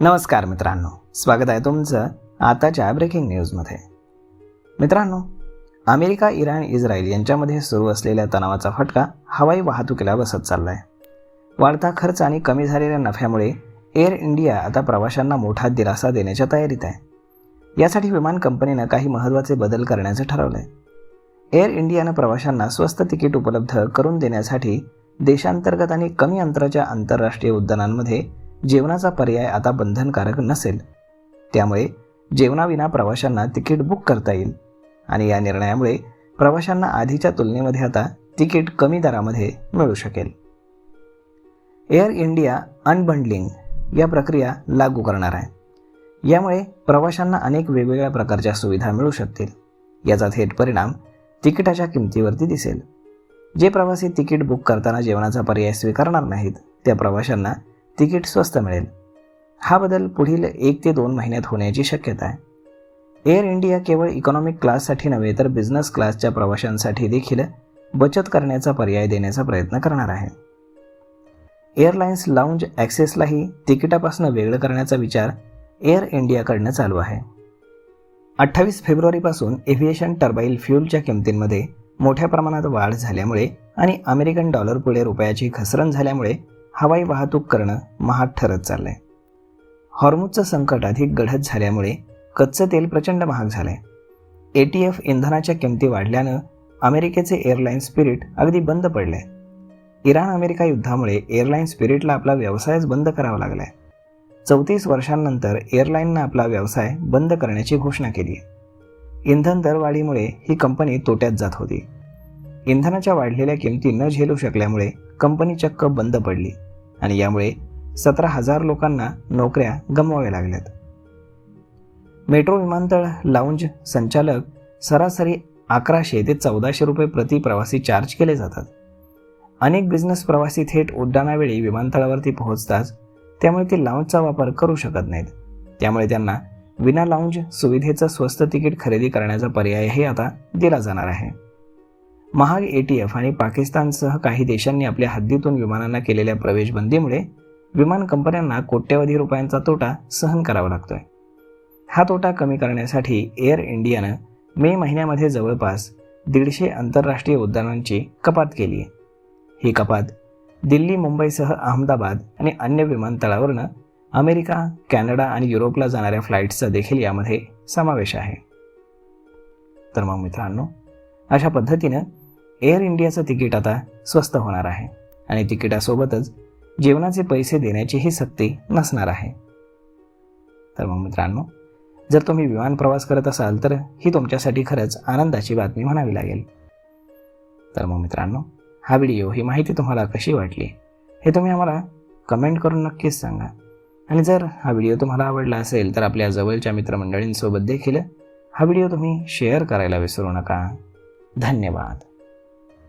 नमस्कार मित्रांनो, स्वागत आहे तुमचं आताच्या ब्रेकिंग न्यूजमध्ये. मित्रांनो, अमेरिका, इराण, इस्रायल यांच्यामध्ये सुरू असलेल्या तणावाचा फटका हवाई वाहतुकीला बसत चालला आहे. वाढता खर्च आणि कमी झालेल्या नफ्यामुळे एअर इंडिया आता प्रवाशांना मोठा दिलासा देण्याच्या तयारीत आहे. यासाठी विमान कंपनीनं काही महत्त्वाचे बदल करण्याचं ठरवलं आहे. एअर इंडियानं प्रवाशांना स्वस्त तिकीट उपलब्ध करून देण्यासाठी देशांतर्गत आणि कमी अंतराच्या आंतरराष्ट्रीय उड्डाणांमध्ये जेवणाचा पर्याय आता बंधनकारक नसेल. त्यामुळे जेवणाविना प्रवाशांना तिकीट बुक करता येईल आणि या निर्णयामुळे प्रवाशांना आधीच्या तुलनेमध्ये आता तिकीट कमी दरामध्ये मिळू शकेल. एअर इंडिया अनबंडलिंग या प्रक्रिया लागू करणार आहे. यामुळे प्रवाशांना अनेक वेगवेगळ्या प्रकारच्या सुविधा मिळू शकतील. याचा थेट परिणाम तिकिटाच्या किमतीवरती दिसेल. जे प्रवासी तिकीट बुक करताना जेवणाचा पर्याय स्वीकारणार नाहीत त्या प्रवाशांना तिकीट स्वस्त मिळेल. हा बदल पुढील 1 ते 2 महिन्यात होण्याची शक्यता आहे. एअर इंडिया केवळ इकॉनॉमिक क्लाससाठी नव्हे तर बिझनेस क्लासच्या प्रवाशांसाठी देखील बचत करण्याचा पर्याय देण्याचा प्रयत्न करणार आहे. एअरलाइन्स लाऊंज ॲक्सेसलाही तिकिटापासून वेगळं करण्याचा विचार एअर इंडियाकडनं चालू आहे. 28 फेब्रुवारीपासून एव्हिएशन टर्बाइन फ्यूलच्या किमतींमध्ये मोठ्या प्रमाणात वाढ झाल्यामुळे आणि अमेरिकन डॉलरपुढे रुपयाची घसरण झाल्यामुळे हवाई वाहतूक करणं महाग ठरत चाललंय. हॉर्मुझचं संकट अधिक गडद झाल्यामुळे कच्चं तेल प्रचंड महाग झालंय. ATF इंधनाच्या किमती वाढल्यानं अमेरिकेचे एअरलाईन स्पिरिट अगदी बंद पडले. इराण अमेरिका युद्धामुळे एअरलाईन स्पिरिटला आपला व्यवसायच बंद करावा लागलाय. 34 वर्षांनंतर एअरलाईननं आपला व्यवसाय बंद करण्याची घोषणा केली. इंधन दरवाढीमुळे ही कंपनी तोट्यात जात होती. इंधनाच्या वाढलेल्या किमती न झेलू शकल्यामुळे कंपनी चक्क बंद पडली आणि यामुळे 17,000 लोकांना नोकऱ्या गमवाव्या लागल्यात. मेट्रो विमानतळ लाऊंज संचालक सरासरी 1100 ते 1400 रुपये प्रति प्रवासी चार्ज केले जातात. अनेक बिझनेस प्रवासी थेट उड्डाणावेळी विमानतळावरती पोहोचतात, त्यामुळे ते लाऊंजचा वापर करू शकत नाहीत. त्यामुळे त्यांना विना लाऊंज सुविधेचं स्वस्त तिकीट खरेदी करण्याचा पर्यायही आता दिला जाणार आहे. महाग ATF आणि पाकिस्तानसह काही देशांनी आपल्या हद्दीतून विमानांना केलेल्या प्रवेशबंदीमुळे विमान कंपन्यांना कोट्यवधी रुपयांचा तोटा सहन करावा लागतोय. हा तोटा कमी करण्यासाठी एअर इंडियानं मे महिन्यामध्ये जवळपास 150 आंतरराष्ट्रीय उड्डाणांची कपात केली आहे. ही कपात दिल्ली, मुंबईसह अहमदाबाद आणि अन्य विमानतळावरनं अमेरिका, कॅनडा आणि युरोपला जाणाऱ्या फ्लाईट्सचा देखील यामध्ये समावेश आहे. तर मग मित्रांनो, अशा पद्धतीनं एअर इंडियाचं तिकीट आता स्वस्त होणार आहे आणि तिकिटासोबतच जेवणाचे पैसे देण्याचीही सक्ती नसणार आहे. तर मग मित्रांनो, जर तुम्ही विमान प्रवास करत असाल तर ही तुमच्यासाठी खरंच आनंदाची बातमी म्हणावी लागेल. तर मग मित्रांनो, हा व्हिडिओ, ही माहिती तुम्हाला कशी वाटली हे तुम्ही आम्हाला कमेंट करून नक्कीच सांगा. आणि जर हा व्हिडिओ तुम्हाला आवडला असेल तर आपल्या जवळच्या मित्रमंडळींसोबत देखील हा व्हिडिओ तुम्ही शेअर करायला विसरू नका. धन्यवाद.